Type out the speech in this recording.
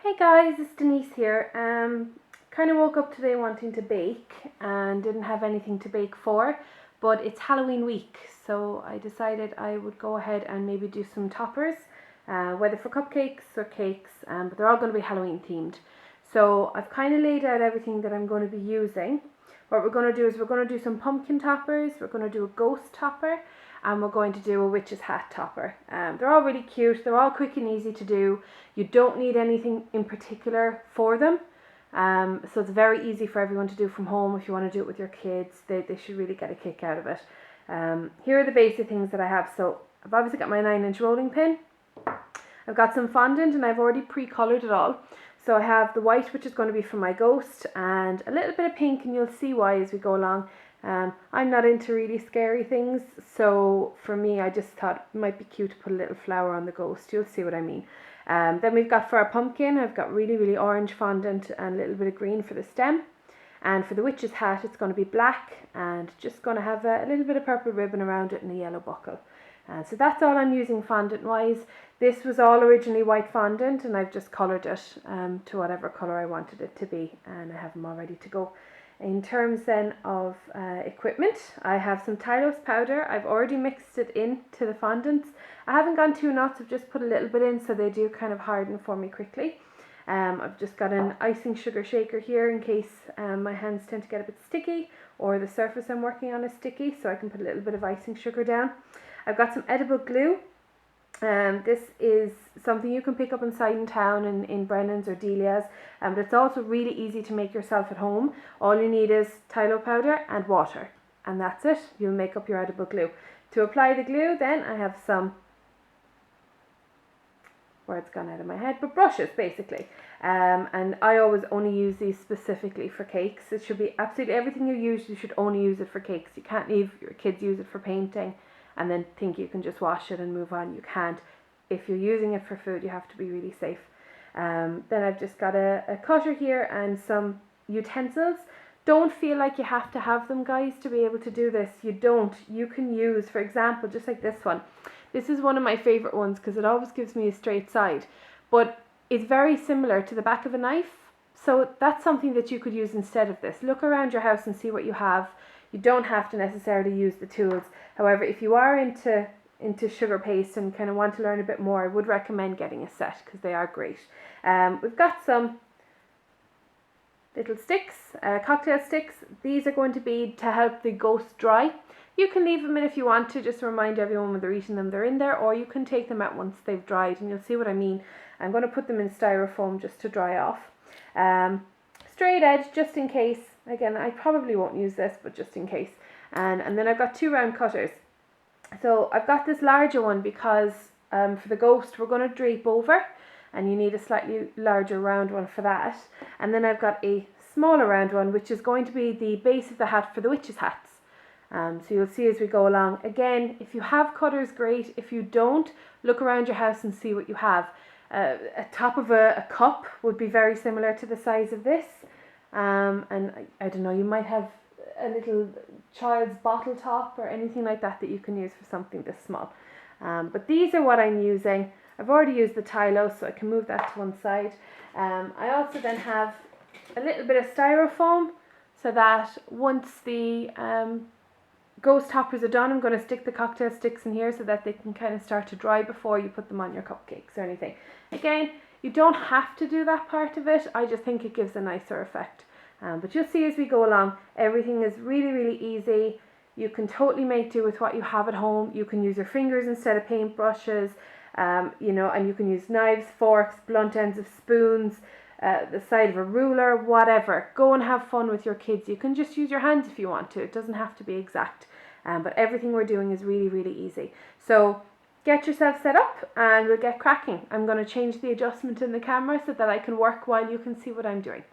Hey guys, it's Denise here. Kind of woke up today wanting to bake and didn't have anything to bake for, but it's Halloween week, so I decided I would go ahead and maybe do some toppers, whether for cupcakes or cakes, but they're all going to be Halloween themed. So I've kind of laid out everything that I'm going to be using. What we're going to do is we're going to do some pumpkin toppers, we're going to do a ghost topper, and we're going to do a witch's hat topper. They're all really cute, they're all quick and easy to do. You don't need anything in particular for them. So it's very easy for everyone to do from home. If you want to do it with your kids, they should really get a kick out of it. Here are the basic things that I have. So I've obviously got my 9-inch rolling pin. I've got some fondant and I've already pre-coloured it all. So I have the white, which is going to be for my ghost, and a little bit of pink, and you'll see why as we go along. I'm not into really scary things, so for me I just thought it might be cute to put a little flower on the ghost. You'll see what I mean. Then we've got for our pumpkin, I've got really orange fondant and a little bit of green for the stem. And for the witch's hat, it's going to be black and just going to have a little bit of purple ribbon around it and a yellow buckle. So that's all I'm using fondant wise. This was all originally white fondant and I've just coloured it to whatever colour I wanted it to be, and I have them all ready to go. In terms then of equipment, I have some Tylose powder. I've already mixed it into the fondants. I haven't gone too nuts, I've just put a little bit in so they do kind of harden for me quickly. I've just got an icing sugar shaker here in case my hands tend to get a bit sticky or the surface I'm working on is sticky, so I can put a little bit of icing sugar down. I've got some edible glue. This is something you can pick up inside in town in Brennan's or Delia's, but it's also really easy to make yourself at home. All you need is Tylo powder and water, and that's it. You'll make up your edible glue. To apply the glue then I have some, words gone out of my head, but brushes basically. And I always only use these specifically for cakes. It should be absolutely everything you use, you should only use it for cakes. You can't leave your kids use it for painting and then think you can just wash it and move on. You can't. If you're using it for food, you have to be really safe. Then I've just got a cutter here and some utensils. Don't feel like you have to have them, guys, to be able to do this. You don't. You can use, for example, just like this one. This is one of my favourite ones because it always gives me a straight side. But it's very similar to the back of a knife. So that's something that you could use instead of this. Look around your house and see what you have. You don't have to necessarily use the tools. However, if you are into sugar paste and kind of want to learn a bit more, I would recommend getting a set because they are great. We've got some little sticks, cocktail sticks. These are going to be to help the ghost dry. You can leave them in if you want to, just to remind everyone when they're eating them they're in there, or you can take them out once they've dried and you'll see what I mean. I'm going to put them in styrofoam just to dry off. Straight edge just in case. Again, I probably won't use this, but just in case. And then I've got 2 round cutters. So I've got this larger one because for the ghost we're going to drape over, and you need a slightly larger round one for that. And then I've got a smaller round one which is going to be the base of the hat for the witches' hats. So you'll see as we go along. Again, if you have cutters, great. If you don't, look around your house and see what you have. A top of a cup would be very similar to the size of this. And I don't know, you might have a little child's bottle top or anything like that you can use for something this small. But these are what I'm using. I've already used the Tylo, so I can move that to one side. I also then have a little bit of styrofoam so that once the ghost toppers are done, I'm going to stick the cocktail sticks in here so that they can kind of start to dry before you put them on your cupcakes or anything. Again, you don't have to do that part of it. I just think it gives a nicer effect. But you'll see as we go along, everything is really easy. You can totally make do with what you have at home. You can use your fingers instead of paintbrushes, you know, and you can use knives, forks, blunt ends of spoons, the side of a ruler, whatever. Go and have fun with your kids. You can just use your hands if you want to. It doesn't have to be exact. But everything we're doing is really easy. So get yourself set up and we'll get cracking. I'm going to change the adjustment in the camera so that I can work while you can see what I'm doing.